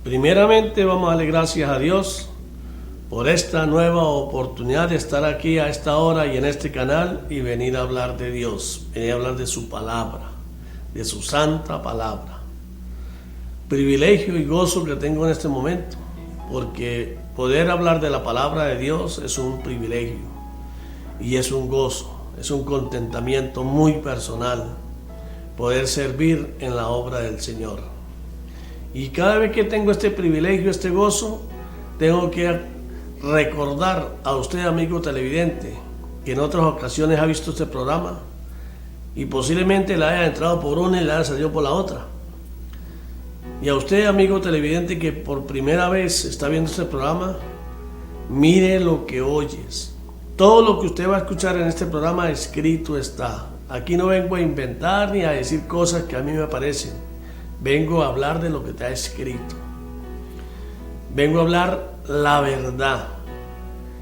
Primeramente vamos a darle gracias a Dios por esta nueva oportunidad de estar aquí a esta hora y en este canal y venir a hablar de Dios, venir a hablar de su palabra, de su santa palabra. Privilegio y gozo que tengo en este momento, porque poder hablar de la palabra de Dios es un privilegio y es un gozo, es un contentamiento muy personal poder servir en la obra del Señor. Y cada vez que tengo este privilegio, este gozo, tengo que recordar a usted, amigo televidente, que en otras ocasiones ha visto este programa y posiblemente le haya entrado por una y le haya salido por la otra. Y a usted, amigo televidente, que por primera vez está viendo este programa, mire lo que oyes. Todo lo que usted va a escuchar en este programa escrito está. Aquí no vengo a inventar ni a decir cosas que a mí me parecen. Vengo a hablar de lo que está escrito. Vengo a hablar la verdad.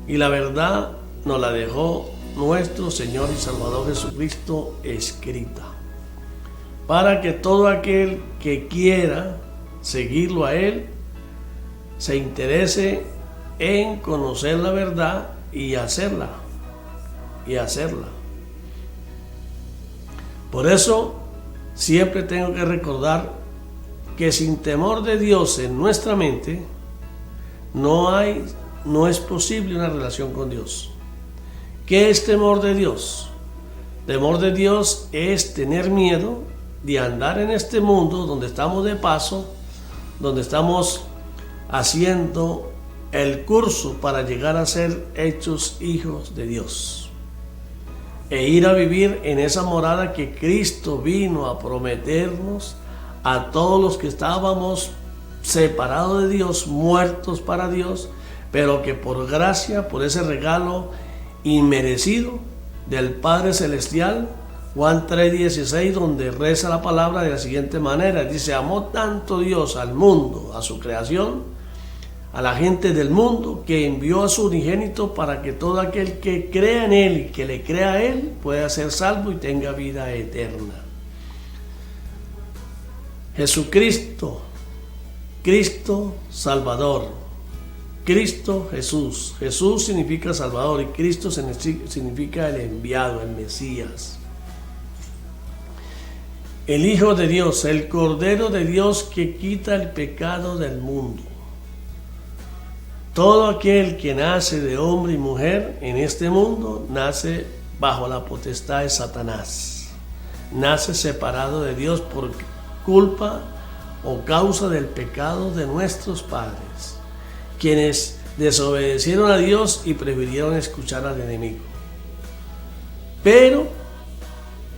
Y la verdad nos la dejó nuestro Señor y Salvador Jesucristo escrita. Para que todo aquel que quiera seguirlo a Él se interese en conocer la verdad y hacerla. Por eso siempre tengo que recordar que sin temor de Dios en nuestra mente no es posible una relación con Dios. ¿Qué es temor de Dios? Temor de Dios es tener miedo de andar en este mundo donde estamos de paso, donde estamos haciendo el curso para llegar a ser hechos hijos de Dios e ir a vivir en esa morada que Cristo vino a prometernos a todos los que estábamos separados de Dios, muertos para Dios, pero que por gracia, por ese regalo inmerecido del Padre Celestial, Juan 3:16, donde reza la palabra de la siguiente manera, dice: amó tanto Dios al mundo, a su creación, a la gente del mundo, que envió a su unigénito para que todo aquel que crea en Él y que le crea a Él pueda ser salvo y tenga vida eterna. Jesucristo, Cristo Salvador, Cristo Jesús. Jesús significa Salvador y Cristo significa el enviado, el Mesías. El Hijo de Dios, el Cordero de Dios que quita el pecado del mundo. Todo aquel que nace de hombre y mujer en este mundo nace bajo la potestad de Satanás. Nace separado de Dios por culpa o causa del pecado de nuestros padres, quienes desobedecieron a Dios y prefirieron escuchar al enemigo. Pero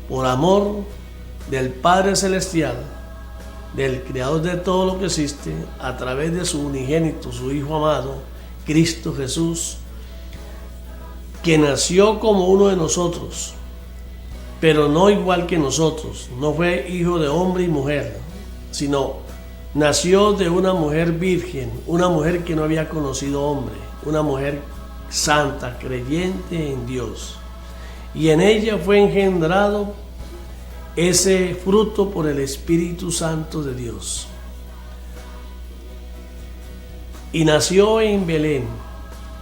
por amor del Padre Celestial, del Creador de todo lo que existe, a través de su unigénito, su Hijo amado, Cristo Jesús, que nació como uno de nosotros, pero no igual que nosotros. No fue hijo de hombre y mujer, sino nació de una mujer virgen, una mujer que no había conocido hombre, una mujer santa, creyente en Dios. Y en ella fue engendrado ese fruto por el Espíritu Santo de Dios. Y nació en Belén,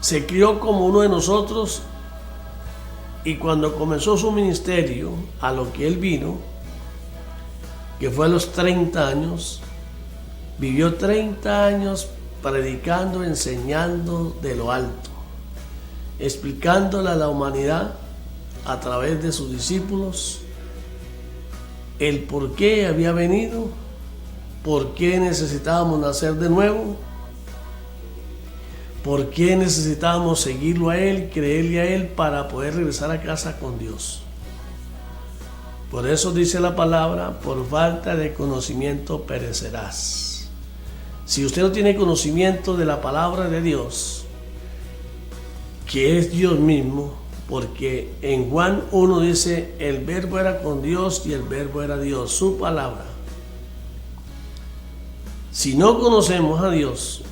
se crió como uno de nosotros, y cuando comenzó su ministerio, a lo que él vino, que fue a los 30 años, vivió 30 años predicando, enseñando de lo alto, explicándole a la humanidad a través de sus discípulos el por qué había venido, por qué necesitábamos nacer de nuevo, por qué necesitábamos seguirlo a Él, creerle a Él para poder regresar a casa con Dios. Por eso dice la palabra: por falta de conocimiento perecerás. Si usted no tiene conocimiento de la palabra de Dios, que es Dios mismo, porque en Juan 1 dice: el verbo era con Dios y el verbo era Dios, su palabra. Si no conocemos a Dios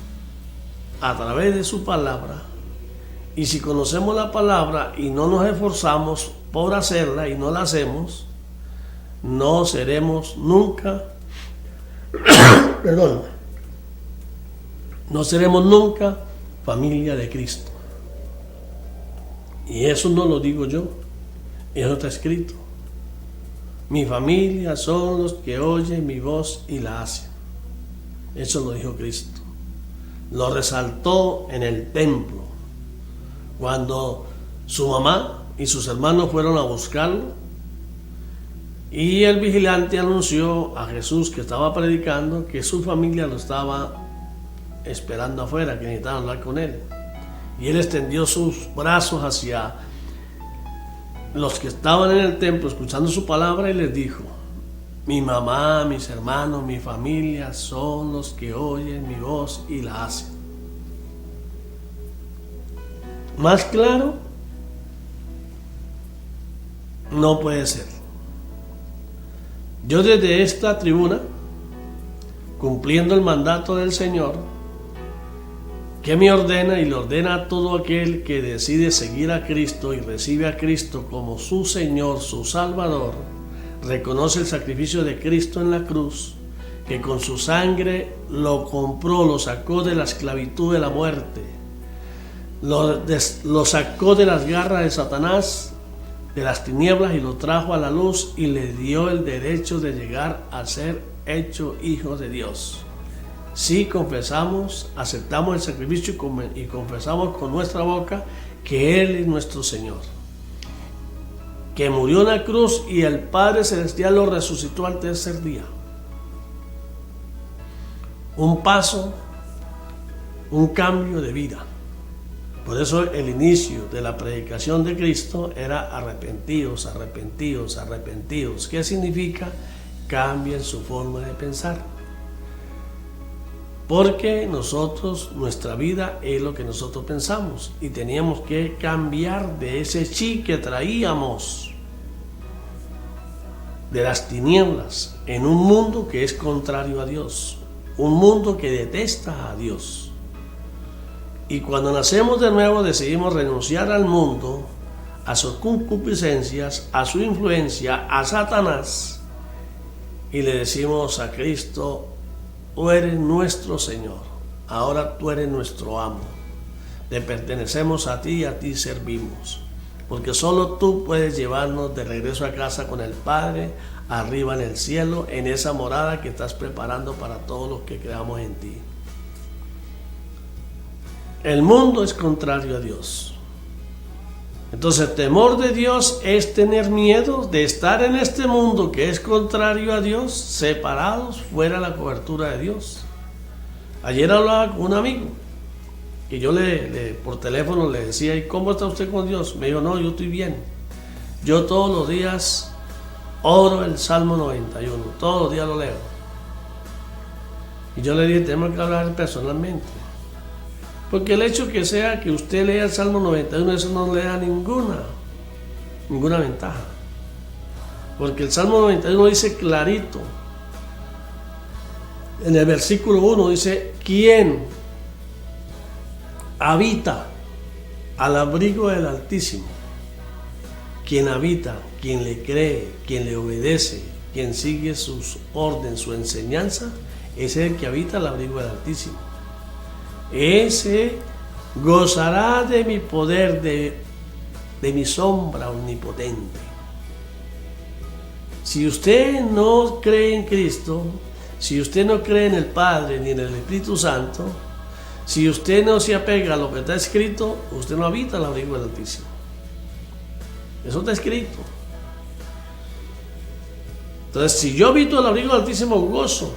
a través de su palabra, y si conocemos la palabra y no nos esforzamos por hacerla y no la hacemos, no seremos nunca no seremos nunca familia de Cristo. Y eso no lo digo yo, eso está escrito. Mi familia son los que oyen mi voz y la hacen. Eso lo dijo Cristo. Lo resaltó en el templo, cuando su mamá y sus hermanos fueron a buscarlo, y el vigilante anunció a Jesús, que estaba predicando, que su familia lo estaba esperando afuera, que necesitaban hablar con él. Y él extendió sus brazos hacia los que estaban en el templo escuchando su palabra y les dijo: mi mamá, mis hermanos, mi familia son los que oyen mi voz y la hacen. Más claro no puede ser. Yo desde esta tribuna, cumpliendo el mandato del Señor, que me ordena y le ordena a todo aquel que decide seguir a Cristo y recibe a Cristo como su Señor, su Salvador, reconoce el sacrificio de Cristo en la cruz, que con su sangre lo compró, lo sacó de la esclavitud de la muerte, lo sacó de las garras de Satanás, de las tinieblas, y lo trajo a la luz y le dio el derecho de llegar a ser hecho hijo de Dios. Si confesamos, aceptamos el sacrificio y confesamos con nuestra boca que Él es nuestro Señor, que murió en la cruz y el Padre Celestial lo resucitó al tercer día. Un paso, un cambio de vida. Por eso el inicio de la predicación de Cristo era arrepentidos, arrepentidos, arrepentidos. ¿Qué significa? Cambien su forma de pensar. Porque nosotros, nuestra vida es lo que nosotros pensamos, y teníamos que cambiar de ese chi que traíamos de las tinieblas en un mundo que es contrario a Dios, un mundo que detesta a Dios. Y cuando nacemos de nuevo decidimos renunciar al mundo, a sus concupiscencias, a su influencia, a Satanás, y le decimos a Cristo: tú eres nuestro Señor, ahora tú eres nuestro amo, le pertenecemos a ti y a ti servimos, porque solo tú puedes llevarnos de regreso a casa con el Padre, arriba en el cielo, en esa morada que estás preparando para todos los que creamos en ti. El mundo es contrario a Dios. Entonces, el temor de Dios es tener miedo de estar en este mundo que es contrario a Dios, separados, fuera de la cobertura de Dios. Ayer hablaba con un amigo que yo por teléfono le decía: ¿y cómo está usted con Dios? Me dijo: no, yo estoy bien. Yo todos los días oro el Salmo 91, todos los días lo leo. Y yo le dije: tenemos que hablar personalmente. Porque el hecho que sea que usted lea el Salmo 91, eso no le da ninguna ventaja. Porque el Salmo 91 dice clarito, en el versículo 1 dice: ¿quién habita al abrigo del Altísimo? Quien habita, quien le cree, quien le obedece, quien sigue sus órdenes, su enseñanza, es el que habita al abrigo del Altísimo. Ese gozará de mi poder, de mi sombra omnipotente. Si usted no cree en Cristo, si usted no cree en el Padre ni en el Espíritu Santo, si usted no se apega a lo que está escrito, usted no habita al abrigo del Altísimo. Eso está escrito. Entonces, si yo habito al abrigo del Altísimo, gozo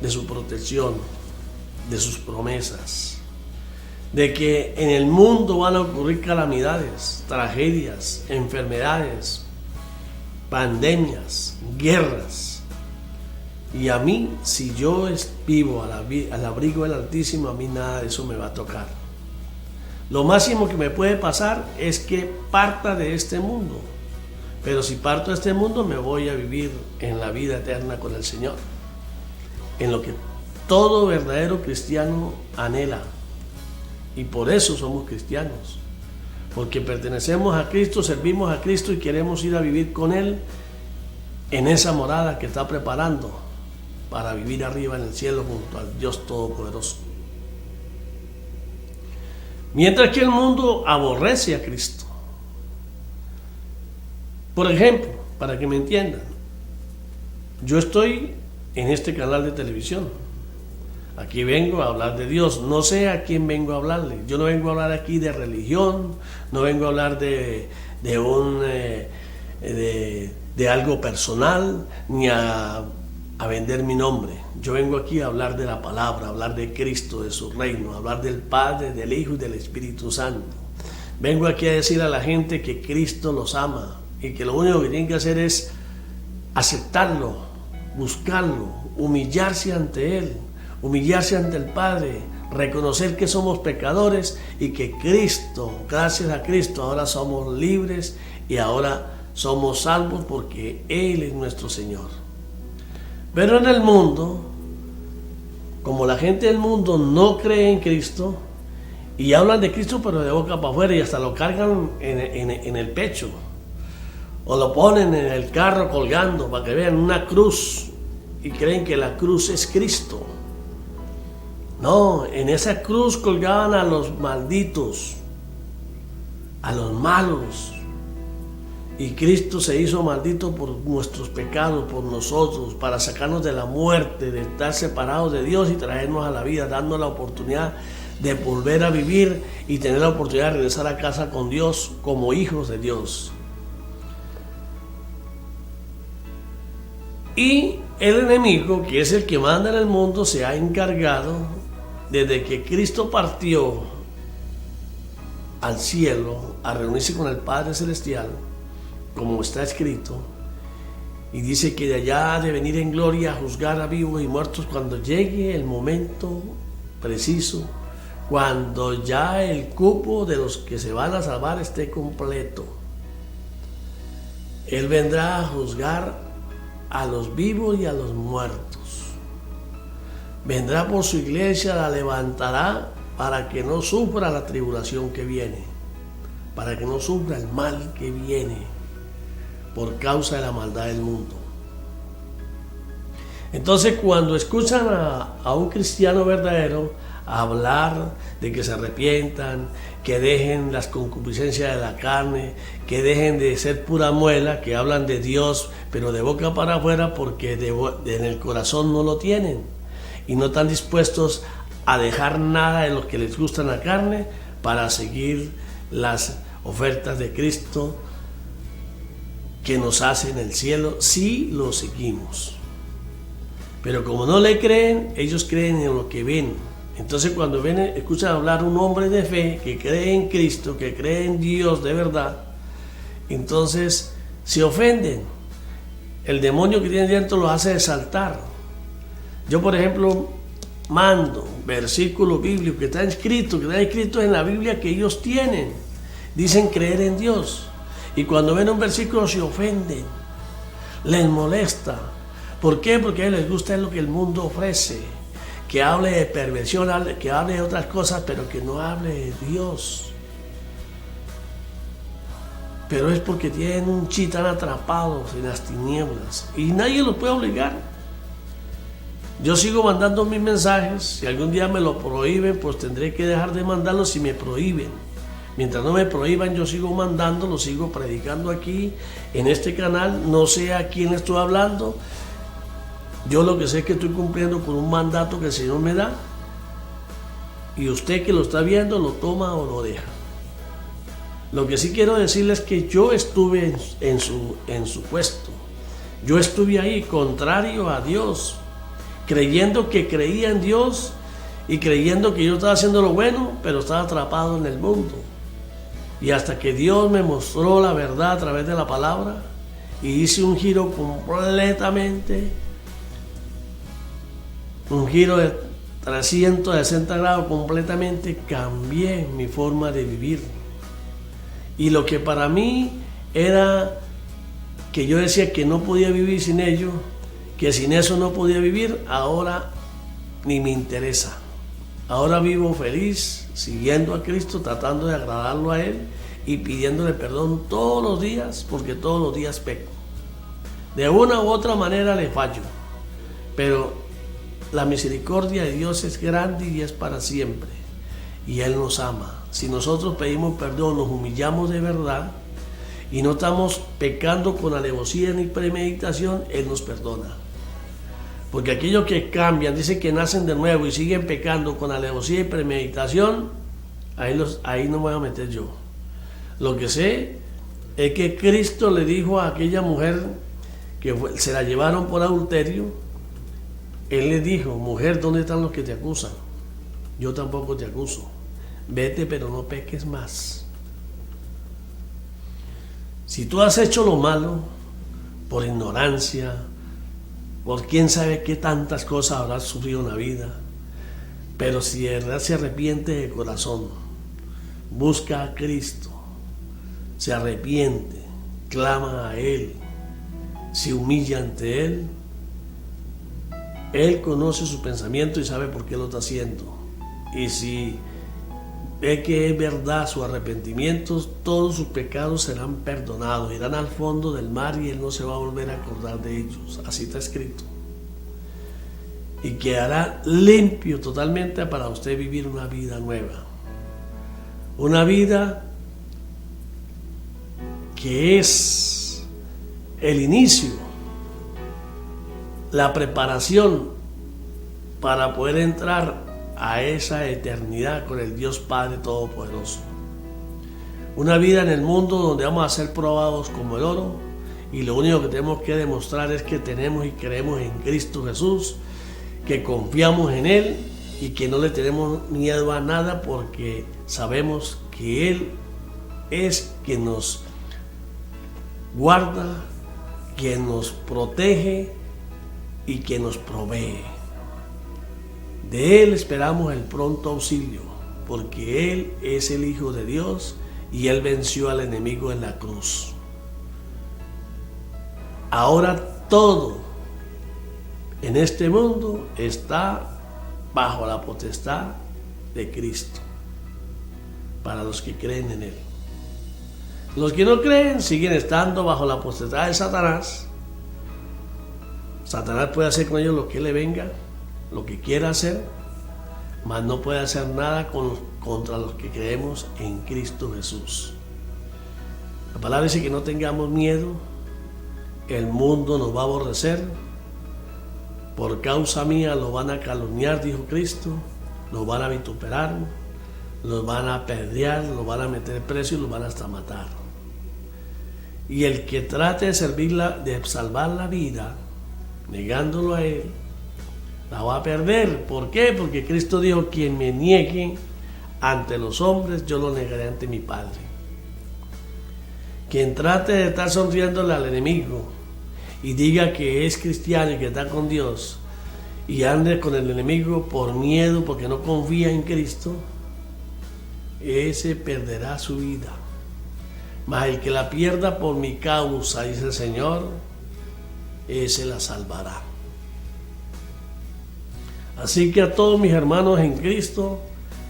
de su protección, de sus promesas, de que en el mundo van a ocurrir calamidades, tragedias, enfermedades, pandemias, guerras. Y a mí, si yo vivo al abrigo del Altísimo, a mí nada de eso me va a tocar. Lo máximo que me puede pasar es que parta de este mundo. Pero si parto de este mundo, me voy a vivir en la vida eterna con el Señor, en lo que todo verdadero cristiano anhela. Y por eso somos cristianos, porque pertenecemos a Cristo, servimos a Cristo y queremos ir a vivir con Él en esa morada que está preparando para vivir arriba en el cielo junto al Dios Todopoderoso. Mientras que el mundo aborrece a Cristo. Por ejemplo, para que me entiendan, yo estoy en este canal de televisión. Aquí vengo a hablar de Dios. No sé a quién vengo a hablarle. Yo no vengo a hablar aquí de religión, no vengo a hablar de algo personal, ni a vender mi nombre. Yo vengo aquí a hablar de la palabra, a hablar de Cristo, de su reino, a hablar del Padre, del Hijo y del Espíritu Santo. Vengo aquí a decir a la gente que Cristo los ama y que lo único que tienen que hacer es aceptarlo, buscarlo, humillarse ante Él, humillarse ante el Padre, reconocer que somos pecadores y que Cristo, gracias a Cristo, ahora somos libres y ahora somos salvos porque Él es nuestro Señor. Pero en el mundo, como la gente del mundo no cree en Cristo y hablan de Cristo pero de boca para afuera y hasta lo cargan en el pecho o lo ponen en el carro colgando para que vean una cruz y creen que la cruz es Cristo. No, en esa cruz colgaban a los malditos, a los malos. Y Cristo se hizo maldito por nuestros pecados, por nosotros, para sacarnos de la muerte, de estar separados de Dios y traernos a la vida, dando la oportunidad de volver a vivir y tener la oportunidad de regresar a casa con Dios como hijos de Dios. Y el enemigo, que es el que manda en el mundo, se ha encargado, desde que Cristo partió al cielo a reunirse con el Padre Celestial, como está escrito, y dice que de allá ha de venir en gloria a juzgar a vivos y muertos cuando llegue el momento preciso, cuando ya el cupo de los que se van a salvar esté completo. Él vendrá a juzgar a los vivos y a los muertos. Vendrá por su iglesia, la levantará para que no sufra la tribulación que viene, para que no sufra el mal que viene por causa de la maldad del mundo. Entonces, cuando escuchan a un cristiano verdadero hablar de que se arrepientan, que dejen las concupiscencias de la carne, que dejen de ser pura muela, que hablan de Dios, pero de boca para afuera, porque en el corazón no lo tienen y no están dispuestos a dejar nada de lo que les gusta en la carne para seguir las ofertas de Cristo que nos hace en el cielo si lo seguimos. Pero como no le creen, ellos creen en lo que ven. Entonces cuando escuchan hablar un hombre de fe que cree en Cristo, que cree en Dios de verdad, entonces se ofenden. El demonio que tiene dentro los hace saltar. Yo, por ejemplo, mando versículos bíblicos que están escritos en la Biblia que ellos tienen. Dicen creer en Dios. Y cuando ven un versículo se ofenden, les molesta. ¿Por qué? Porque a ellos les gusta lo que el mundo ofrece, que hable de perversión, que hable de otras cosas, pero que no hable de Dios. Pero es porque tienen un chi tan atrapados en las tinieblas y nadie los puede obligar. Yo sigo mandando mis mensajes. Si algún día me lo prohíben, pues tendré que dejar de mandarlos si me prohíben. Mientras no me prohíban, yo sigo mandando, lo sigo predicando aquí en este canal. No sé a quién estoy hablando. Yo lo que sé es que estoy cumpliendo con un mandato que el Señor me da. Y usted que lo está viendo, lo toma o lo deja. Lo que sí quiero decirles es que yo estuve en su puesto. Yo estuve ahí, contrario a Dios, creyendo que creía en Dios y creyendo que yo estaba haciendo lo bueno, pero estaba atrapado en el mundo. Y hasta que Dios me mostró la verdad a través de la palabra y hice un giro completamente, un giro de 360 grados, completamente cambié mi forma de vivir. Y lo que para mí era que yo decía que no podía vivir sin ello, que sin eso no podía vivir, ahora ni me interesa. Ahora vivo feliz, siguiendo a Cristo, tratando de agradarlo a Él y pidiéndole perdón todos los días, porque todos los días peco. De una u otra manera le fallo, pero la misericordia de Dios es grande y es para siempre. y Él nos ama. Si nosotros pedimos perdón, nos humillamos de verdad y no estamos pecando con alevosía ni premeditación, Él nos perdona. Porque aquellos que cambian, dicen que nacen de nuevo y siguen pecando con alevosía y premeditación, ahí no me voy a meter yo. Lo que sé es que Cristo le dijo a aquella mujer que se la llevaron por adulterio, Él le dijo: mujer, ¿dónde están los que te acusan? Yo tampoco te acuso. Vete, pero no peques más. Si tú has hecho lo malo por ignorancia, por quién sabe qué tantas cosas habrás sufrido en la vida, pero si de verdad se arrepiente de corazón, busca a Cristo, se arrepiente, clama a Él, se humilla ante Él, Él conoce su pensamiento y sabe por qué lo está haciendo. Y si ve que es verdad su arrepentimiento, todos sus pecados serán perdonados, irán al fondo del mar y Él no se va a volver a acordar de ellos. Así está escrito. Y quedará limpio totalmente para usted vivir una vida nueva. Una vida que es el inicio, la preparación para poder entrar a esa eternidad con el Dios Padre Todopoderoso. Una vida en el mundo donde vamos a ser probados como el oro y lo único que tenemos que demostrar es que tenemos y creemos en Cristo Jesús, que confiamos en Él y que no le tenemos miedo a nada porque sabemos que Él es quien nos guarda, quien nos protege y quien nos provee. De Él esperamos el pronto auxilio, porque Él es el Hijo de Dios y Él venció al enemigo en la cruz. Ahora todo en este mundo está bajo la potestad de Cristo, para los que creen en Él. Los que no creen siguen estando bajo la potestad de Satanás. Satanás puede hacer con ellos lo que le venga, lo que quiera hacer, mas no puede hacer nada contra los que creemos en Cristo Jesús. La palabra dice que no tengamos miedo, el mundo nos va a aborrecer, por causa mía lo van a calumniar, dijo Cristo, nos van a vituperar, los van a apedrear, los van a meter preso y los van hasta matar. Y el que trate de de salvar la vida, negándolo a Él, la va a perder. ¿Por qué? Porque Cristo dijo: quien me niegue ante los hombres, yo lo negaré ante mi Padre. Quien trate de estar sonriéndole al enemigo y diga que es cristiano y que está con Dios y ande con el enemigo por miedo, porque no confía en Cristo, ese perderá su vida. Mas el que la pierda por mi causa, dice el Señor, ese la salvará. Así que a todos mis hermanos en Cristo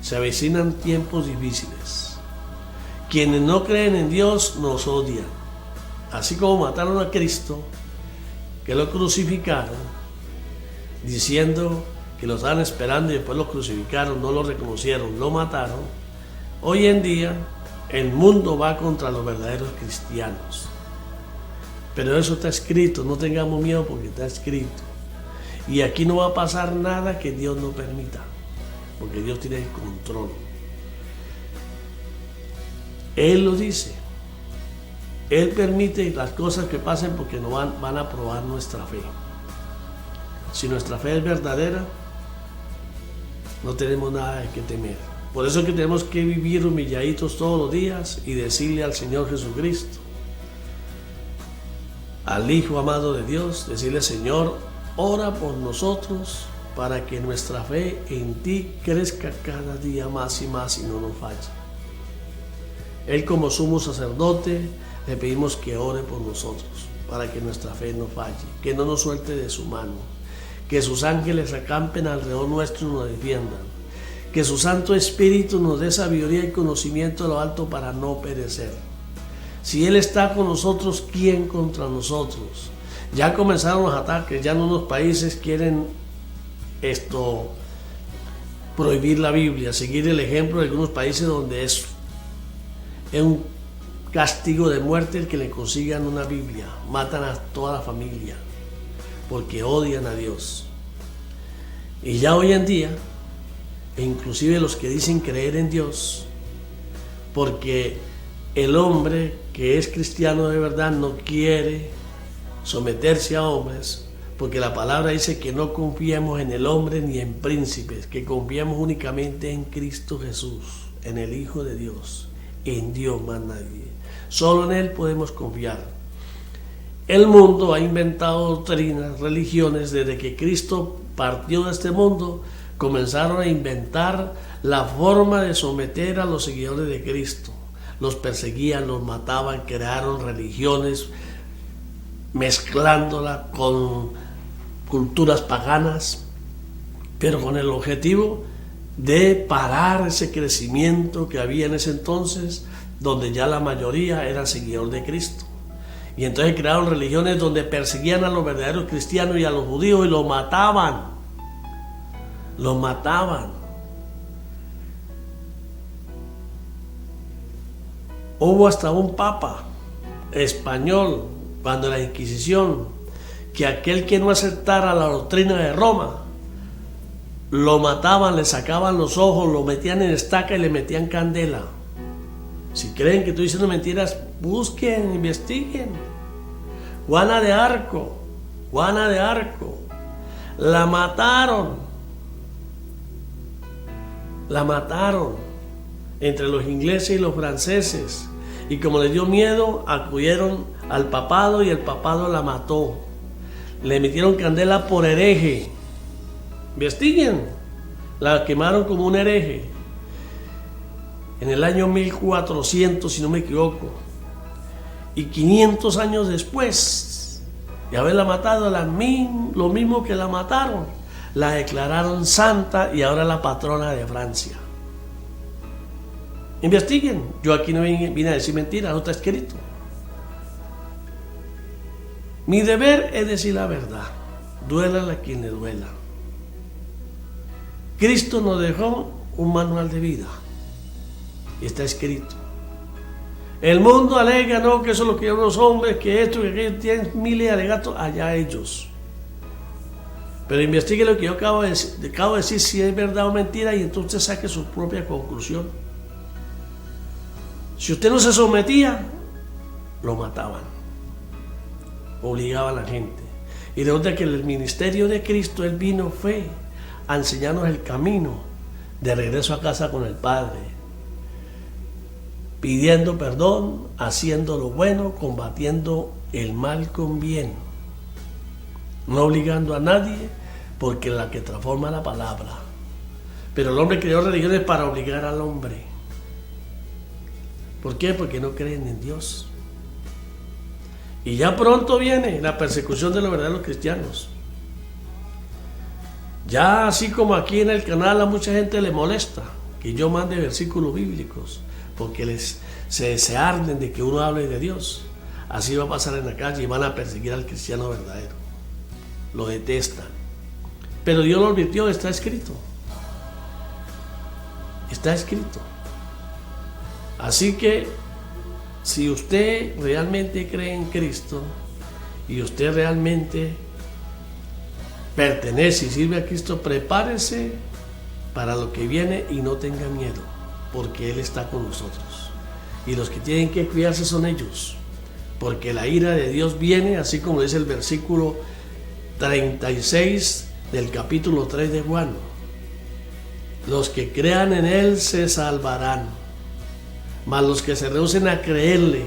se avecinan tiempos difíciles. Quienes no creen en Dios nos odian. Así como mataron a Cristo, que lo crucificaron, diciendo que lo estaban esperando y después lo crucificaron, no lo reconocieron, lo mataron. Hoy en día el mundo va contra los verdaderos cristianos. Pero eso está escrito, no tengamos miedo porque está escrito. Y aquí no va a pasar nada que Dios no permita, porque Dios tiene el control. Él lo dice. Él permite las cosas que pasen porque no van a probar nuestra fe. Si nuestra fe es verdadera, no tenemos nada de qué temer. Por eso es que tenemos que vivir humilladitos todos los días y decirle al Señor Jesucristo, al Hijo amado de Dios, decirle: Señor, ora por nosotros para que nuestra fe en ti crezca cada día más y más y no nos falle. Él, como sumo sacerdote, le pedimos que ore por nosotros para que nuestra fe no falle, que no nos suelte de su mano, que sus ángeles acampen alrededor nuestro y nos defiendan, que su Santo Espíritu nos dé sabiduría y conocimiento de lo alto para no perecer. Si Él está con nosotros, ¿quién contra nosotros? Ya comenzaron los ataques, ya en unos países quieren prohibir la Biblia, seguir el ejemplo de algunos países donde es un castigo de muerte el que le consigan una Biblia. Matan a toda la familia porque odian a Dios. Y ya hoy en día, e inclusive los que dicen creer en Dios, porque el hombre que es cristiano de verdad no quiere someterse a hombres, porque la palabra dice que no confiemos en el hombre ni en príncipes, que confiemos únicamente en Cristo Jesús, en el Hijo de Dios, en Dios más nadie. Solo en Él podemos confiar. El mundo ha inventado doctrinas, religiones. Desde que Cristo partió de este mundo, comenzaron a inventar la forma de someter a los seguidores de Cristo. Los perseguían, los mataban, crearon religiones, mezclándola con culturas paganas, pero con el objetivo de parar ese crecimiento que había en ese entonces, donde ya la mayoría era seguidor de Cristo. Y entonces crearon religiones donde perseguían a los verdaderos cristianos y a los judíos y los mataban. Los mataban. Hubo hasta un papa español, cuando la Inquisición, que aquel que no aceptara la doctrina de Roma, lo mataban, le sacaban los ojos, lo metían en estaca y le metían candela. Si creen que estoy diciendo mentiras, busquen, investiguen. Juana de Arco, la mataron entre los ingleses y los franceses, y como les dio miedo, acudieron al papado y el papado la mató. Le metieron candela por hereje. Investiguen. La quemaron como un hereje en el año 1400, si no me equivoco, y 500 años después de haberla matado, lo mismo que la mataron, la declararon santa y ahora la patrona de Francia. Investiguen. Yo aquí no vine a decir mentiras, no está escrito. Mi deber es decir la verdad, duélale a quien le duela. Cristo nos dejó un manual de vida y está escrito. El mundo alega, no, que eso es lo que llaman los hombres, que esto, que aquello, tienen miles de alegatos, allá ellos. Pero investigue lo que yo acabo de decir, si es verdad o mentira, y entonces saque su propia conclusión. Si usted no se sometía, lo mataban, obligaban a la gente. Y de otra que el ministerio de Cristo, Él fue a enseñarnos el camino de regreso a casa con el Padre, pidiendo perdón, haciendo lo bueno, combatiendo el mal con bien, no obligando a nadie, porque la que transforma la palabra. Pero el hombre creó religiones para obligar al hombre. ¿Por qué? Porque no creen en Dios. Y ya pronto viene la persecución de los verdaderos cristianos. Ya así como aquí en el canal a mucha gente le molesta que yo mande versículos bíblicos, porque se arden de que uno hable de Dios. Así va a pasar en la calle y van a perseguir al cristiano verdadero. Lo detestan. Pero Dios lo advirtió, está escrito. Está escrito. Así que si usted realmente cree en Cristo y usted realmente pertenece y sirve a Cristo, prepárese para lo que viene y no tenga miedo, porque Él está con nosotros. Y los que tienen que cuidarse son ellos, porque la ira de Dios viene, así como dice el versículo 36 del capítulo 3 de Juan. Los que crean en Él se salvarán, mas los que se rehúsen a creerle,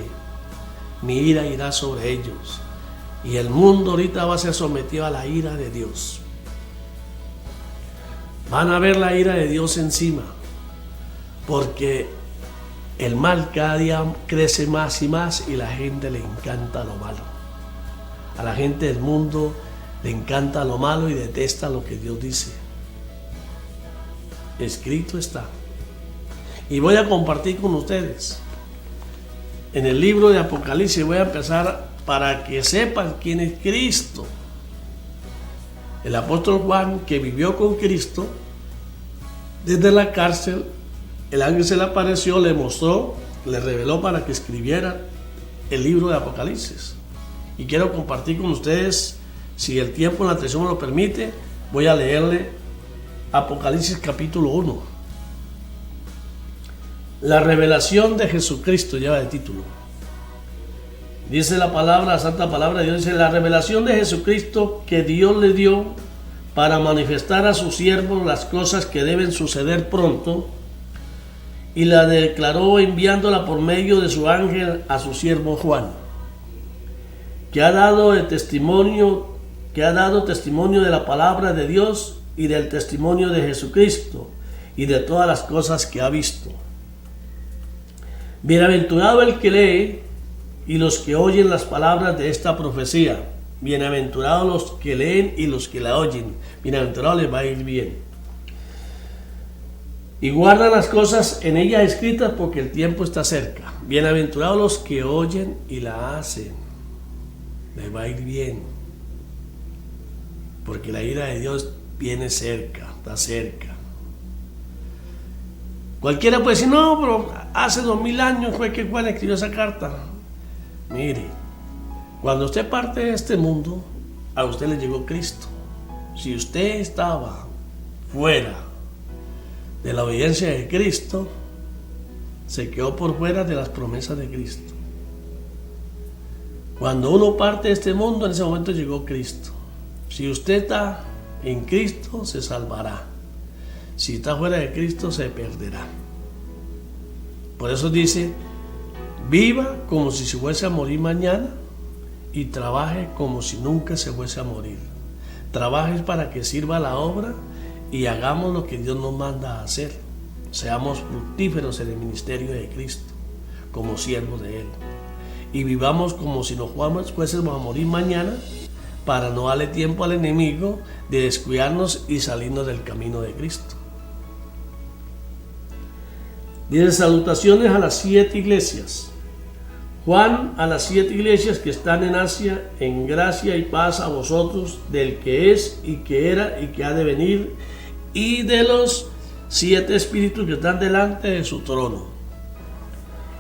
mi ira irá sobre ellos. Y el mundo ahorita va a ser sometido a la ira de Dios. Van a ver la ira de Dios encima, porque el mal cada día crece más y más y la gente le encanta lo malo. A la gente del mundo le encanta lo malo y detesta lo que Dios dice. Escrito está. Y voy a compartir con ustedes en el libro de Apocalipsis. Voy a empezar para que sepan quién es Cristo. El apóstol Juan, que vivió con Cristo, Desde la cárcel, el ángel se le apareció, le mostró, le reveló para que escribiera el libro de Apocalipsis. Y quiero compartir con ustedes, si el tiempo en la atención me lo permite, voy a leerle Apocalipsis capítulo 1. La revelación de Jesucristo lleva el título. Dice la palabra, la santa palabra de Dios, dice: la revelación de Jesucristo que Dios le dio para manifestar a sus siervos las cosas que deben suceder pronto, y la declaró enviándola por medio de su ángel a su siervo Juan, que ha dado testimonio de la palabra de Dios y del testimonio de Jesucristo y de todas las cosas que ha visto. Bienaventurado el que lee y los que oyen las palabras de esta profecía. Bienaventurados los que leen y los que la oyen. Bienaventurados les va a ir bien. Y guardan las cosas en ella escritas, porque el tiempo está cerca. Bienaventurados los que oyen y la hacen. Les va a ir bien. Porque la ira de Dios viene cerca, está cerca. Cualquiera puede decir: no, pero hace 2000 años fue que Juan escribió esa carta. Mire, cuando usted parte de este mundo, a usted le llegó Cristo. Si usted estaba fuera de la obediencia de Cristo, se quedó por fuera de las promesas de Cristo. Cuando uno parte de este mundo, en ese momento llegó Cristo. Si usted está en Cristo, se salvará. Si está fuera de Cristo, se perderá. Por eso dice: viva como si se fuese a morir mañana, y trabaje como si nunca se fuese a morir. Trabaje para que sirva la obra y hagamos lo que Dios nos manda a hacer. Seamos fructíferos en el ministerio de Cristo, como siervos de Él. Y vivamos como si nos fuésemos a morir mañana, para no darle tiempo al enemigo de descuidarnos y salirnos del camino de Cristo. Dice: salutaciones a las 7 iglesias. Juan, a las 7 iglesias que están en Asia, en gracia y paz a vosotros, del que es y que era y que ha de venir, y de los 7 espíritus que están delante de su trono,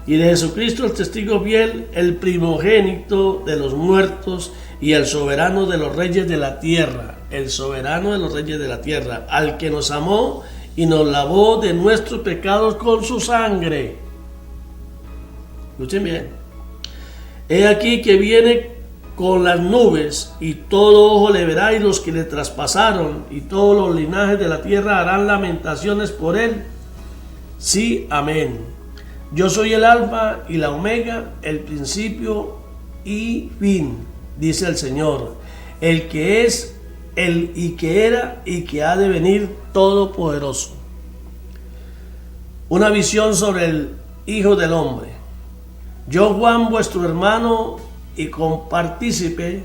y de Jesucristo el testigo fiel, el primogénito de los muertos y el soberano de los reyes de la tierra, el soberano de los reyes de la tierra, al que nos amó y nos lavó de nuestros pecados con su sangre. Escuchen bien. He aquí que viene con las nubes, y todo ojo le verá, y los que le traspasaron, y todos los linajes de la tierra harán lamentaciones por él. Sí, amén. Yo soy el alfa y la omega, el principio y fin, dice el Señor, el que es, el y que era y que ha de venir, todopoderoso. Una visión sobre el Hijo del Hombre. Yo, Juan, vuestro hermano y compartícipe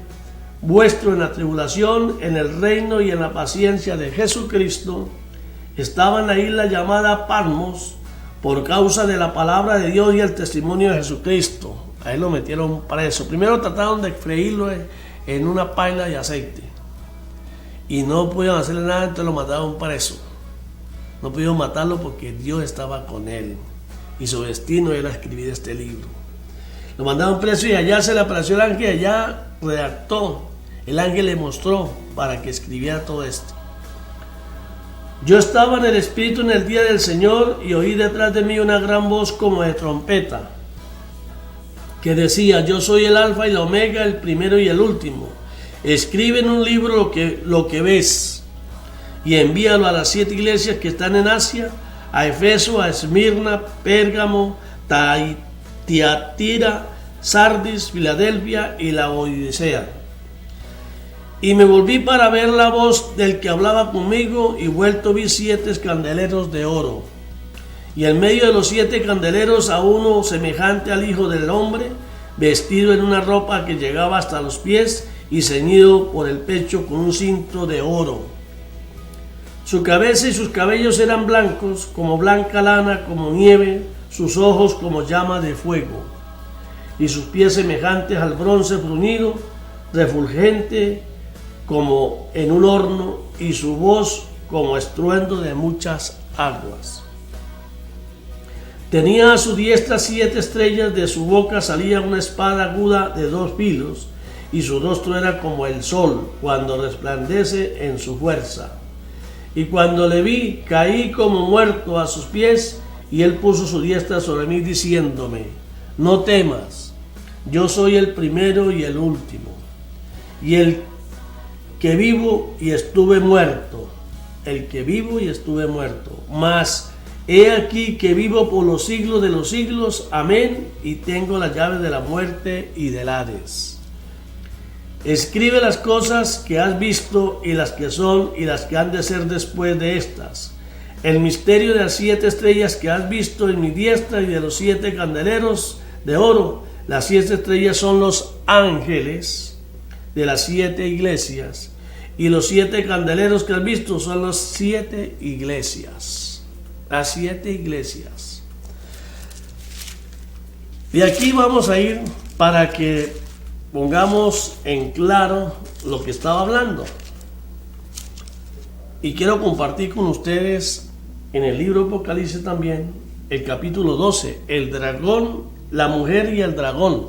vuestro en la tribulación, en el reino y en la paciencia de Jesucristo, estaba en la isla llamada Patmos por causa de la palabra de Dios y el testimonio de Jesucristo. Ahí lo metieron preso. Primero trataron de freírlo en una paila de aceite y no pudieron hacerle nada, entonces lo mataron preso. No pudieron matarlo porque Dios estaba con él y su destino era escribir este libro. Lo mandaron preso y allá se le apareció el ángel, y allá redactó. El ángel le mostró para que escribiera todo esto. Yo estaba en el Espíritu en el día del Señor, y oí detrás de mí una gran voz como de trompeta, que decía: yo soy el alfa y la omega, el primero y el último. Escribe en un libro lo que ves, y envíalo a las 7 iglesias que están en Asia, a Efeso, a Esmirna, Pérgamo, Tiatira, Sardis, Filadelfia y la Odisea. Y me volví para ver la voz del que hablaba conmigo, y vuelto vi 7 candeleros de oro, y en medio de los 7 candeleros a uno semejante al Hijo del Hombre, vestido en una ropa que llegaba hasta los pies y ceñido por el pecho con un cinto de oro. Su cabeza y sus cabellos eran blancos, como blanca lana, como nieve, sus ojos como llama de fuego, y sus pies semejantes al bronce bruñido, refulgente como en un horno, y su voz como estruendo de muchas aguas. Tenía a su diestra 7 estrellas, de su boca salía una espada aguda de 2 filos, y su rostro era como el sol cuando resplandece en su fuerza. Y cuando le vi, caí como muerto a sus pies, y él puso su diestra sobre mí diciéndome: no temas, yo soy el primero y el último, y el que vivo y estuve muerto, mas he aquí que vivo por los siglos de los siglos, amén, y tengo las llaves de la muerte y del Hades. Escribe las cosas que has visto, y las que son, y las que han de ser después de estas. El misterio de las 7 estrellas que has visto en mi diestra, y de los 7 candeleros de oro. Las 7 estrellas son los ángeles de las 7 iglesias, y los 7 candeleros que has visto son las 7 iglesias. Las 7 iglesias. Y aquí vamos a ir para que pongamos en claro lo que estaba hablando. Y quiero compartir con ustedes en el libro Apocalipsis también, el capítulo 12, el dragón, la mujer y el dragón.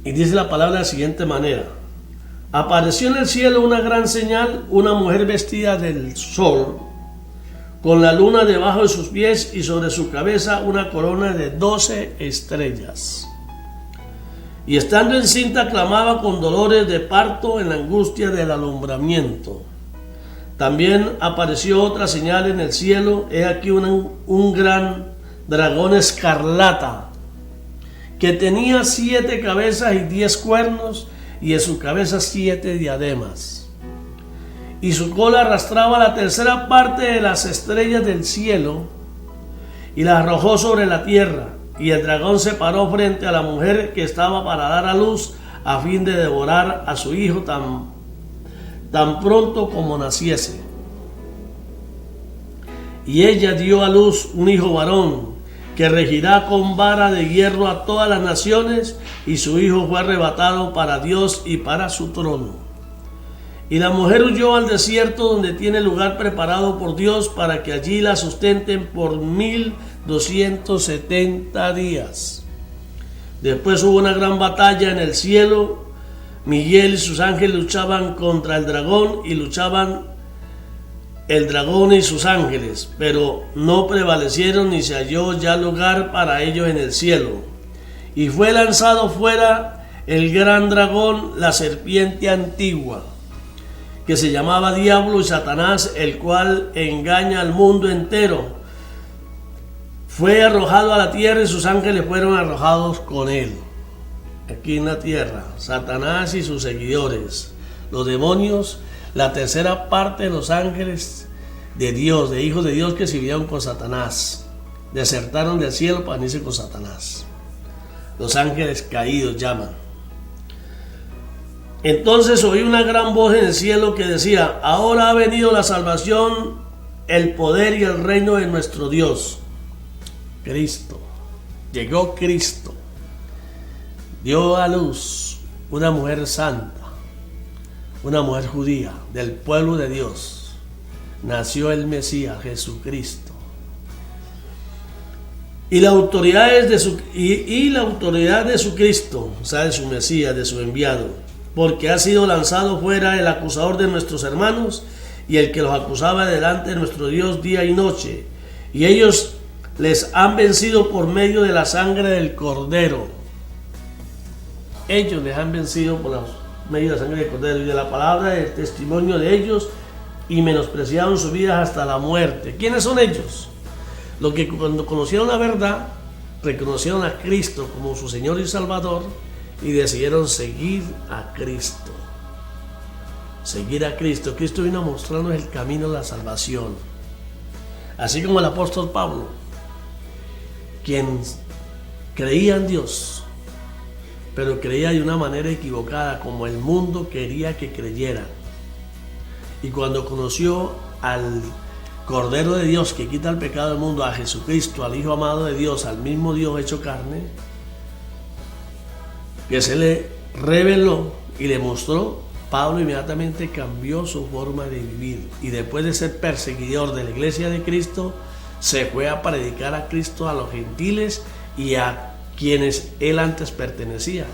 Y dice la palabra de la siguiente manera: apareció en el cielo una gran señal, una mujer vestida del sol, con la luna debajo de sus pies, y sobre su cabeza una corona de 12 estrellas. Y estando encinta clamaba con dolores de parto en la angustia del alumbramiento. También apareció otra señal en el cielo: he aquí un gran dragón escarlata, que tenía 7 cabezas y 10 cuernos, y en su cabeza 7 diademas. Y su cola arrastraba la tercera parte de las estrellas del cielo, y las arrojó sobre la tierra. Y el dragón se paró frente a la mujer que estaba para dar a luz, a fin de devorar a su hijo tan pronto como naciese. Y ella dio a luz un hijo varón, que regirá con vara de hierro a todas las naciones, y su hijo fue arrebatado para Dios y para su trono. Y la mujer huyó al desierto, donde tiene lugar preparado por Dios, para que allí la sustenten por 1270 días. Después hubo una gran batalla en el cielo. Miguel y sus ángeles luchaban contra el dragón, y luchaban el dragón y sus ángeles, pero no prevalecieron, ni se halló ya lugar para ellos en el cielo. Y fue lanzado fuera el gran dragón, la serpiente antigua, que se llamaba Diablo y Satanás, el cual engaña al mundo entero. Fue arrojado a la tierra, y sus ángeles fueron arrojados con él. Aquí en la tierra, Satanás y sus seguidores, los demonios, la tercera parte de los ángeles de Dios, de hijos de Dios, que sirvieron con Satanás, desertaron del cielo para irse con Satanás. Los ángeles caídos llaman. Entonces oí una gran voz en el cielo que decía: ahora ha venido la salvación, el poder y el reino de nuestro Dios. Cristo. Llegó Cristo. Dio a luz una mujer santa, una mujer judía del pueblo de Dios. Nació el Mesías, Jesucristo. Y la autoridad de su Cristo, o sea, de su Mesías, de su enviado, porque ha sido lanzado fuera el acusador de nuestros hermanos, y el que los acusaba delante de nuestro Dios día y noche. Y ellos les han vencido por medio de la sangre del Cordero. Ellos les han vencido por medio de la sangre del Cordero y de la palabra del testimonio de ellos, y menospreciaron sus vidas hasta la muerte. ¿Quiénes son ellos? Los que cuando conocieron la verdad, reconocieron a Cristo como su Señor y Salvador, y decidieron seguir a Cristo. Seguir a Cristo. Cristo vino a mostrarnos el camino de la salvación. Así como el apóstol Pablo, quien creía en Dios, pero creía de una manera equivocada, como el mundo quería que creyera. Y cuando conoció al Cordero de Dios que quita el pecado del mundo, a Jesucristo, al Hijo amado de Dios, al mismo Dios hecho carne, que se le reveló y le mostró Pablo inmediatamente cambió su forma de vivir y después de ser perseguidor de la iglesia de Cristo, se fue a predicar a Cristo a los gentiles y a quienes él antes pertenecía,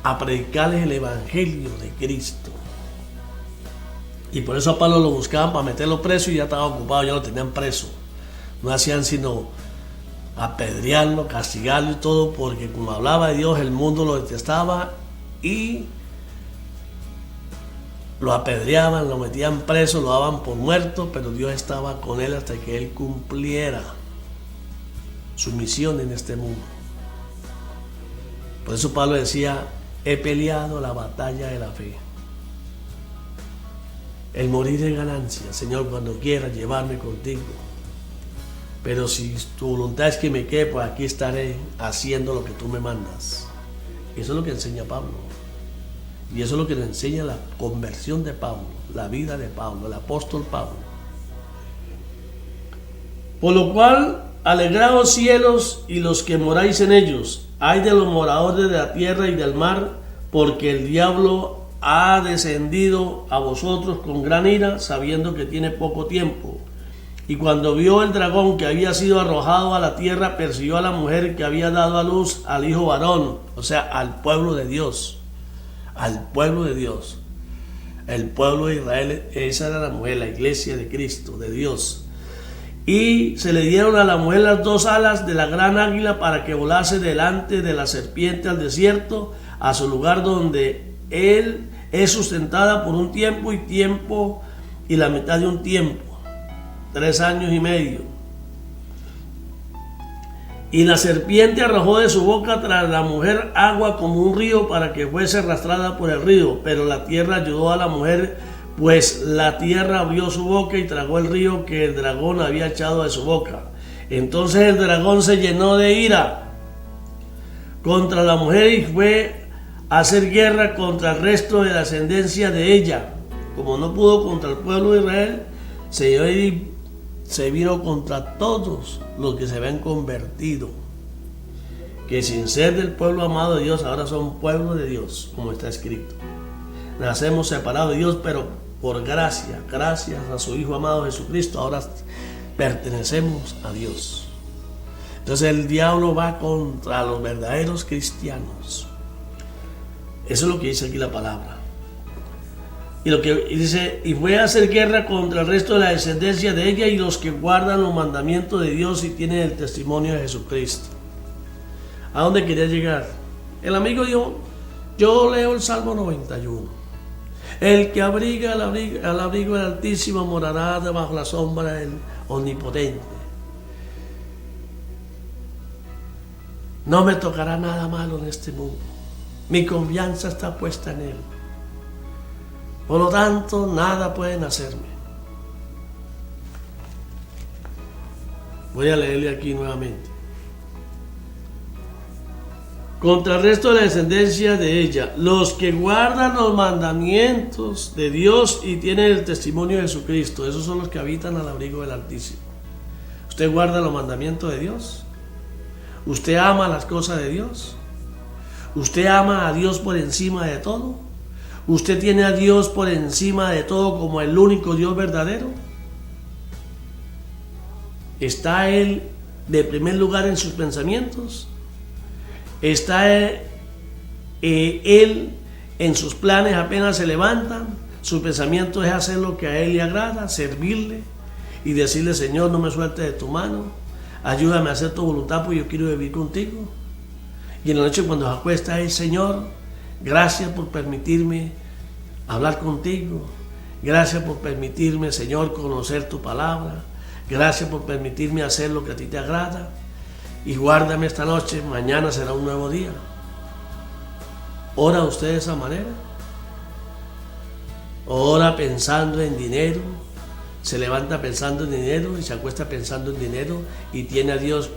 a predicarles el evangelio de Cristo. Y por eso a Pablo lo buscaban para meterlo preso y ya estaba ocupado, ya lo tenían preso. No hacían sino apedrearlo, castigarlo y todo, porque como hablaba de Dios, el mundo lo detestaba y lo apedreaban, lo metían preso, lo daban por muerto, pero Dios estaba con él hasta que él cumpliera su misión en este mundo. Por eso Pablo decía: he peleado la batalla de la fe. El morir es ganancia, Señor, cuando quieras llevarme contigo. Pero si tu voluntad es que me quede, pues aquí estaré haciendo lo que tú me mandas. Eso es lo que enseña Pablo. Y eso es lo que nos enseña la conversión de Pablo, la vida de Pablo, el apóstol Pablo. Por lo cual, alegraos cielos y los que moráis en ellos. Ay de los moradores de la tierra y del mar, porque el diablo ha descendido a vosotros con gran ira, sabiendo que tiene poco tiempo. Y cuando vio el dragón que había sido arrojado a la tierra, persiguió a la mujer que había dado a luz al hijo varón, o sea, al pueblo de Dios. Al pueblo de Dios, el pueblo de Israel. Esa era la mujer, la iglesia de Cristo, de Dios. Y se le dieron a la mujer las dos alas de la gran águila para que volase delante de la serpiente al desierto, a su lugar donde él es sustentada por un tiempo y la mitad de un tiempo, 3 años y medio. Y la serpiente arrojó de su boca tras la mujer agua como un río para que fuese arrastrada por el río. Pero la tierra ayudó a la mujer, pues la tierra abrió su boca y tragó el río que el dragón había echado de su boca. Entonces el dragón se llenó de ira contra la mujer y fue a hacer guerra contra el resto de la ascendencia de ella. Como no pudo contra el pueblo de Israel, se vino contra todos los que se habían convertido, que sin ser del pueblo amado de Dios, ahora son pueblo de Dios, como está escrito. Nacemos separados de Dios, pero por gracia, gracias a su Hijo amado Jesucristo, ahora pertenecemos a Dios. Entonces el diablo va contra los verdaderos cristianos. Eso es lo que dice aquí la palabra. Y lo que dice: y fue a hacer guerra contra el resto de la descendencia de ella y los que guardan los mandamientos de Dios y tienen el testimonio de Jesucristo. ¿A dónde quería llegar? El amigo dijo: yo leo el Salmo 91. El que abriga al abrigo del Altísimo morará debajo la sombra del Omnipotente. No me tocará nada malo en este mundo. Mi confianza está puesta en Él. Por lo tanto, nada pueden hacerme. Voy a leerle aquí nuevamente. Contra el resto de la descendencia de ella, los que guardan los mandamientos de Dios y tienen el testimonio de Jesucristo, esos son los que habitan al abrigo del Altísimo. ¿Usted guarda los mandamientos de Dios? ¿Usted ama las cosas de Dios? ¿Usted ama a Dios por encima de todo? ¿Usted tiene a Dios por encima de todo como el único Dios verdadero? ¿Está Él de primer lugar en sus pensamientos? ¿Está Él en sus planes apenas se levantan? Su pensamiento es hacer lo que a Él le agrada, servirle y decirle: Señor, no me sueltes de tu mano, ayúdame a hacer tu voluntad, porque yo quiero vivir contigo. Y en la noche cuando se acuesta es: Señor, gracias por permitirme hablar contigo. Gracias por permitirme, Señor, conocer tu palabra. Gracias por permitirme hacer lo que a ti te agrada. Y guárdame esta noche, mañana será un nuevo día. ¿Ora usted de esa manera? ¿Ora pensando en dinero? ¿Se levanta pensando en dinero y se acuesta pensando en dinero y tiene a Dios,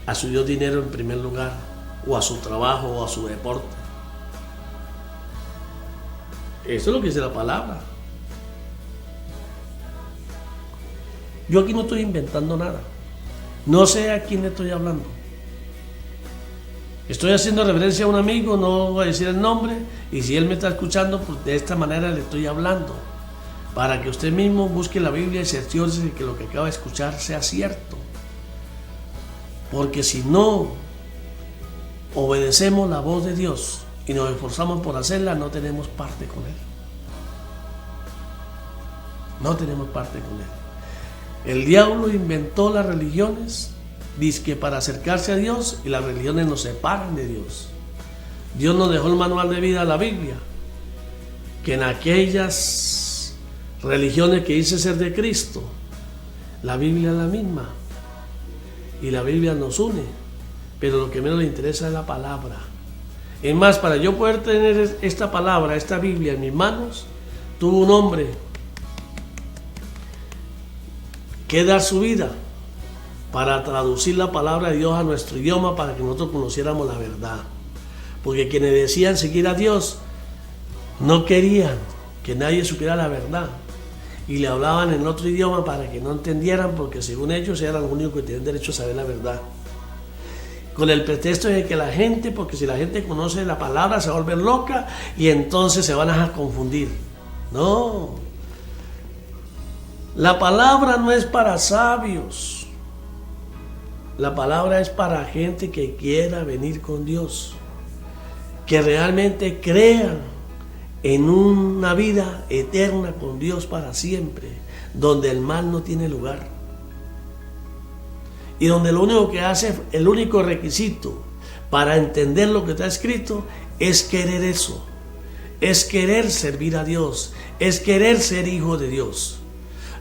a su Dios dinero en primer lugar, o a su trabajo o a su deporte? Eso es lo que dice la palabra. Yo aquí no estoy inventando nada. No sé a quién le estoy hablando. Estoy haciendo referencia a un amigo, no voy a decir el nombre, y si él me está escuchando, pues de esta manera le estoy hablando, para que usted mismo busque la Biblia y cerciórese de que lo que acaba de escuchar sea cierto. Porque si no obedecemos la voz de Dios y nos esforzamos por hacerla, no tenemos parte con Él. No tenemos parte con Él. El diablo inventó las religiones, dizque para acercarse a Dios, y las religiones nos separan de Dios. Dios nos dejó el manual de vida, la Biblia, que en aquellas religiones que dice ser de Cristo, la Biblia es la misma, y la Biblia nos une, pero lo que menos le interesa es la palabra. Es más, para yo poder tener esta palabra, esta Biblia en mis manos, tuvo un hombre que dar su vida para traducir la palabra de Dios a nuestro idioma, para que nosotros conociéramos la verdad. Porque quienes decían seguir a Dios no querían que nadie supiera la verdad, y le hablaban en otro idioma para que no entendieran, porque según ellos eran los únicos que tenían derecho a saber la verdad, con el pretexto de que la gente, porque si la gente conoce la palabra se va a volver loca y entonces se van a confundir. No, la palabra no es para sabios, la palabra es para gente que quiera venir con Dios, que realmente crean en una vida eterna con Dios para siempre, donde el mal no tiene lugar, y donde lo único que hace, el único requisito para entender lo que está escrito es querer eso, es querer servir a Dios, es querer ser hijo de Dios.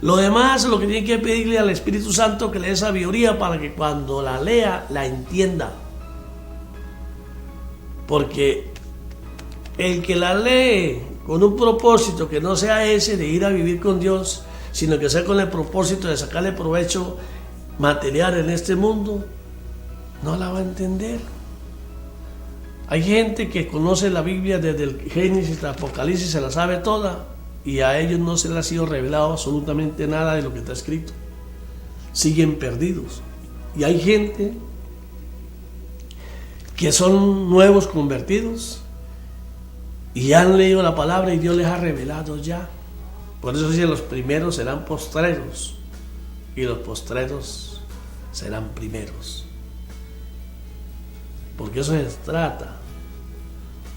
Lo demás, lo que tiene que pedirle al Espíritu Santo que le dé sabiduría para que cuando la lea, la entienda. Porque el que la lee con un propósito que no sea ese de ir a vivir con Dios, sino que sea con el propósito de sacarle provecho material en este mundo, no la va a entender. Hay gente que conoce la Biblia desde el Génesis hasta Apocalipsis, se la sabe toda, y a ellos no se les ha sido revelado absolutamente nada de lo que está escrito. Siguen perdidos. Y hay gente que son nuevos convertidos y han leído la palabra y Dios les ha revelado ya. Por eso dice: los primeros serán postreros y los postreros serán primeros. Porque eso se trata.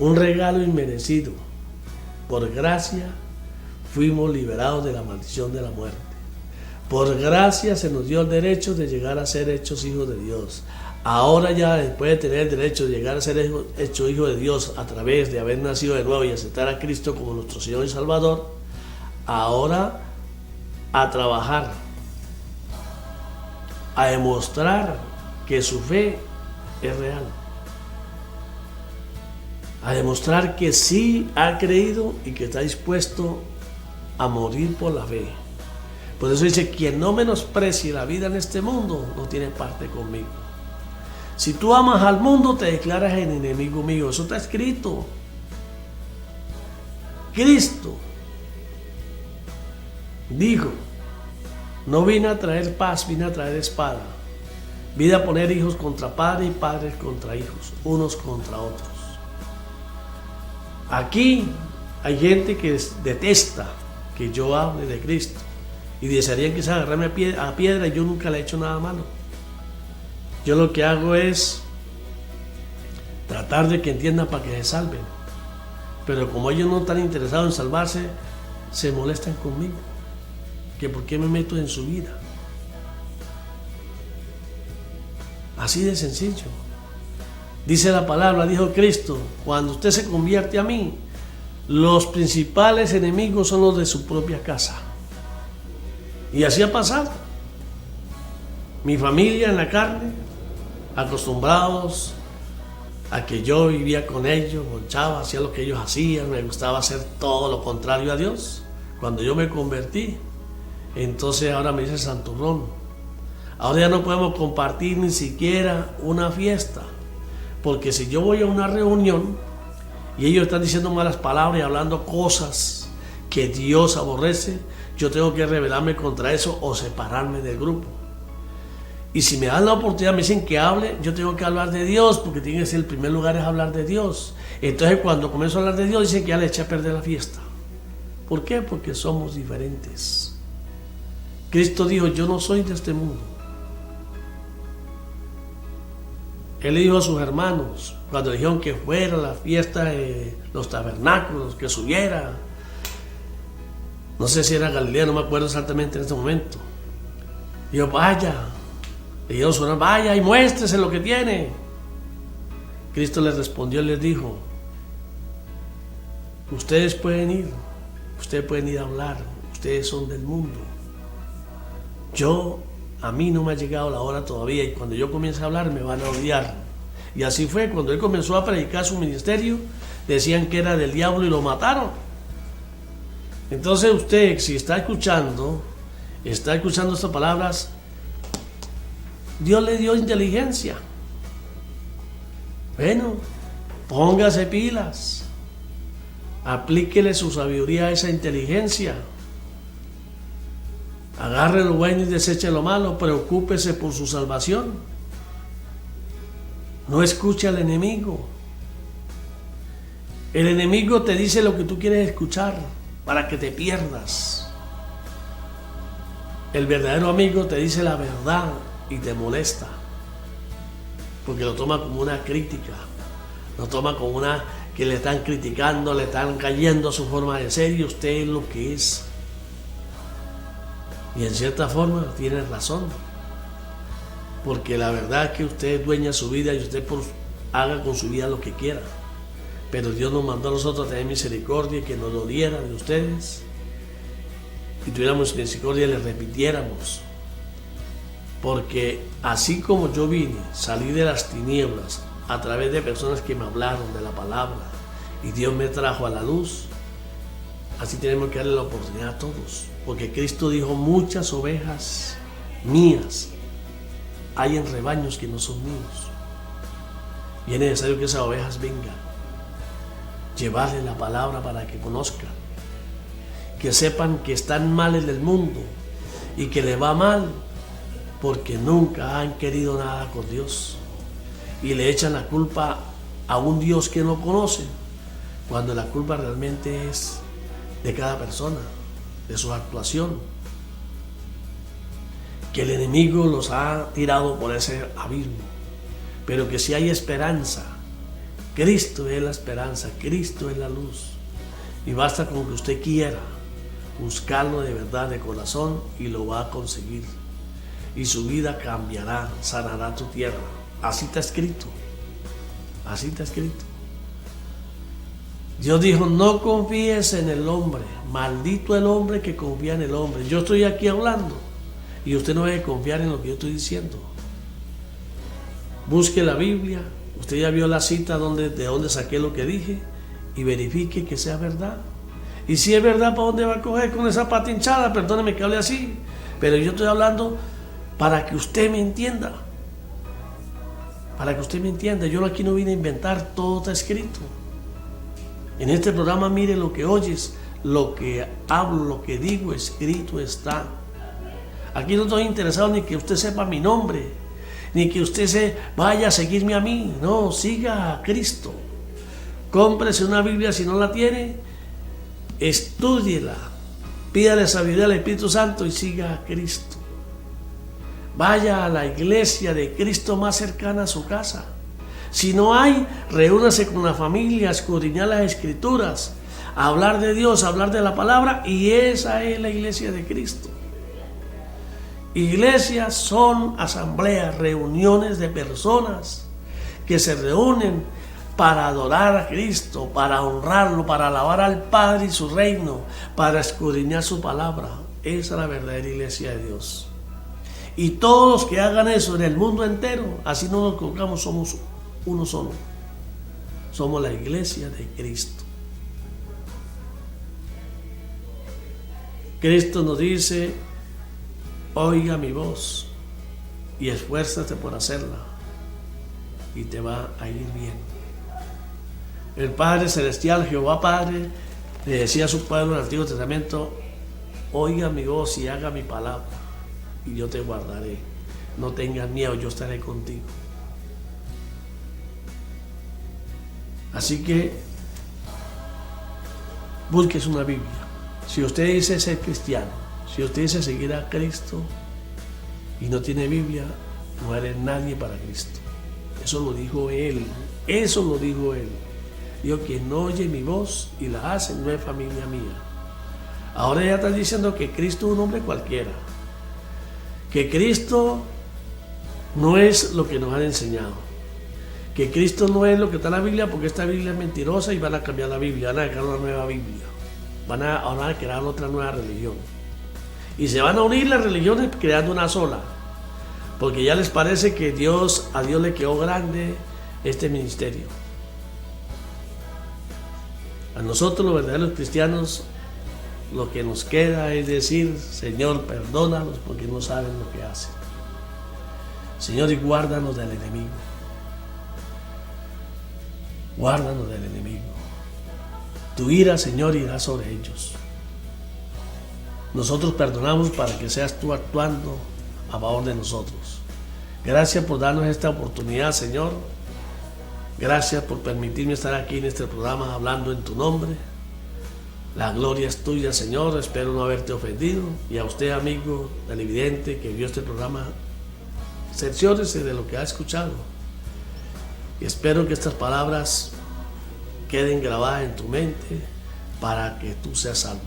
Un regalo inmerecido. Por gracia fuimos liberados de la maldición de la muerte. Por gracia se nos dio el derecho de llegar a ser hechos hijos de Dios. Ahora ya, después de tener el derecho de llegar a ser hecho hijo de Dios a través de haber nacido de nuevo y aceptar a Cristo como nuestro Señor y Salvador, ahora a trabajar, a demostrar que su fe es real, a demostrar que sí ha creído y que está dispuesto a morir por la fe. Por eso dice: quien no menosprecie la vida en este mundo no tiene parte conmigo. Si tú amas al mundo, te declaras el enemigo mío. Eso está escrito. Cristo dijo: no vine a traer paz, vine a traer espada. Vine a poner hijos contra padres y padres contra hijos, unos contra otros. Aquí hay gente que detesta que yo hable de Cristo y desearían quizás agarrarme a piedra, y yo nunca le he hecho nada malo. Yo lo que hago es tratar de que entiendan para que se salven, pero como ellos no están interesados en salvarse, se molestan conmigo, que por qué me meto en su vida. Así de sencillo. Dice la palabra, dijo Cristo: cuando usted se convierte a mí, los principales enemigos son los de su propia casa. Y así ha pasado. Mi familia en la carne, acostumbrados a que yo vivía con ellos, bonchaba, hacía lo que ellos hacían, me gustaba hacer todo lo contrario a Dios. Cuando yo me convertí, entonces ahora me dice santurrón. Ahora ya no podemos compartir ni siquiera una fiesta, porque si yo voy a una reunión y ellos están diciendo malas palabras y hablando cosas que Dios aborrece, yo tengo que rebelarme contra eso o separarme del grupo. Y si me dan la oportunidad, me dicen que hable, yo tengo que hablar de Dios, porque tiene que ser el primer lugar es hablar de Dios. Entonces cuando comienzo a hablar de Dios, dicen que ya le eché a perder la fiesta. ¿Por qué? Porque somos diferentes. Cristo dijo, yo no soy de este mundo. Él le dijo a sus hermanos, cuando dijeron que fuera la fiesta de los tabernáculos, que subiera, no sé si era Galilea, no me acuerdo exactamente en este momento. Dijo, vaya, le dijeron a su hermano, vaya y muéstrese lo que tiene. Cristo les respondió y les dijo, ustedes pueden ir a hablar, ustedes son del mundo. A mí no me ha llegado la hora todavía, y cuando yo comience a hablar me van a odiar. Y así fue, cuando él comenzó a predicar su ministerio, decían que era del diablo y lo mataron. Entonces usted, si está escuchando estas palabras, Dios le dio inteligencia. Bueno, póngase pilas, aplíquele su sabiduría a esa inteligencia. Agarre lo bueno y deseche lo malo, preocúpese por su salvación. No escuche al enemigo. El enemigo te dice lo que tú quieres escuchar para que te pierdas. El verdadero amigo te dice la verdad y te molesta, porque lo toma como una crítica, lo toma como una que le están criticando, le están cayendo a su forma de ser, y usted es lo que es. Y en cierta forma tiene razón, porque la verdad es que usted es dueña de su vida y usted haga con su vida lo que quiera. Pero Dios nos mandó a nosotros a tener misericordia, que nos doliera de ustedes y tuviéramos misericordia y les repitiéramos. Porque así como yo salí de las tinieblas a través de personas que me hablaron de la palabra y Dios me trajo a la luz, así tenemos que darle la oportunidad a todos. Porque Cristo dijo, muchas ovejas mías hay en rebaños que no son míos. Y es necesario que esas ovejas vengan, llevarles la palabra para que conozcan, que sepan que están mal en el mundo y que les va mal porque nunca han querido nada con Dios y le echan la culpa a un Dios que no conocen, cuando la culpa realmente es de cada persona, de su actuación, que el enemigo los ha tirado por ese abismo, pero que si hay esperanza, Cristo es la esperanza, Cristo es la luz, y basta con que usted quiera buscarlo de verdad, de corazón, y lo va a conseguir, y su vida cambiará, sanará tu tierra. Así está escrito, así está escrito. Dios dijo, no confíes en el hombre, maldito el hombre que confía en el hombre. Yo estoy aquí hablando y usted no debe confiar en lo que yo estoy diciendo. Busque la Biblia, usted ya vio la cita de dónde saqué lo que dije, y verifique que sea verdad. Y si es verdad, ¿para dónde va a coger con esa pata hinchada? Perdóneme que hable así, pero yo estoy hablando para que usted me entienda. Para que usted me entienda. Yo aquí no vine a inventar, todo está escrito. En este programa, mire lo que oyes, lo que hablo, lo que digo, escrito está. Aquí no estoy interesado ni que usted sepa mi nombre, ni que usted vaya a seguirme a mí. No, siga a Cristo. Cómprese una Biblia si no la tiene, estúdiela, pídale sabiduría al Espíritu Santo y siga a Cristo. Vaya a la iglesia de Cristo más cercana a su casa. Si no hay, reúnase con la familia, escudriñar las Escrituras, hablar de Dios, hablar de la palabra, y esa es la iglesia de Cristo. Iglesias son asambleas, reuniones de personas que se reúnen para adorar a Cristo, para honrarlo, para alabar al Padre y su reino, para escudriñar su palabra. Esa es la verdadera iglesia de Dios. Y todos los que hagan eso en el mundo entero, así no nos colocamos, somos uno solo. Somos la iglesia de Cristo. Cristo nos dice, oiga mi voz y esfuérzate por hacerla y te va a ir bien. El Padre Celestial, Jehová Padre, le decía a su pueblo en el Antiguo Testamento, oiga mi voz y haga mi palabra y yo te guardaré. no tengas miedo, yo estaré contigo. Así que busques una Biblia. Si usted dice ser cristiano, si usted dice seguir a Cristo y no tiene Biblia, no eres nadie para Cristo. Eso lo dijo Él. Eso lo dijo Él. Dijo: quien no oye mi voz y la hace no es familia mía. Ahora ya está diciendo que Cristo es un hombre cualquiera. Que Cristo no es lo que nos han enseñado. Que Cristo no es lo que está en la Biblia, porque esta Biblia es mentirosa y van a cambiar la Biblia, van a crear una nueva Biblia. Van a crear otra nueva religión. Y se van a unir las religiones creando una sola. Porque ya les parece que a Dios le quedó grande este ministerio. A nosotros los verdaderos cristianos lo que nos queda es decir: Señor, perdónalos porque no saben lo que hacen. Señor, y guárdanos del enemigo. Guárdanos del enemigo. Tu ira, Señor, irá sobre ellos. Nosotros perdonamos para que seas tú actuando a favor de nosotros. Gracias por darnos esta oportunidad, Señor. Gracias por permitirme estar aquí en este programa hablando en tu nombre. La gloria es tuya, Señor. Espero no haberte ofendido. Y a usted, amigo televidente que vio este programa, cerciórese de lo que ha escuchado. Y espero que estas palabras queden grabadas en tu mente para que tú seas salvo.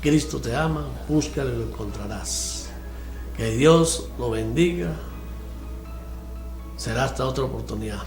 Cristo te ama, búscalo y lo encontrarás. Que Dios lo bendiga. Será hasta otra oportunidad.